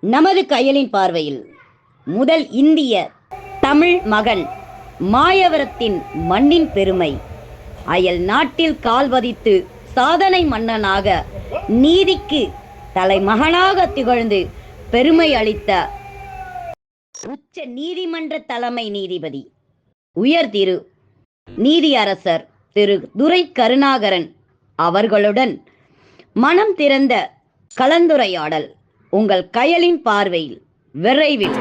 நமது கயலின் பார்வையில் முதல் இந்திய தமிழ் மகன் மாயவரத்தின் மண்ணின் பெருமை, அயல் நாட்டில் கால்வதித்து சாதனை மன்னனாக நீதிக்கு தலைமகனாக திகழ்ந்து பெருமை அளித்த உச்ச நீதிமன்ற தலைமை நீதிபதி உயர் திரு நீதியரசர் திரு துரை கருணாகரன் அவர்களுடன் மனம் திறந்த கலந்துரையாடல் உங்கள் கயலின் பார்வையில் விரைவில்.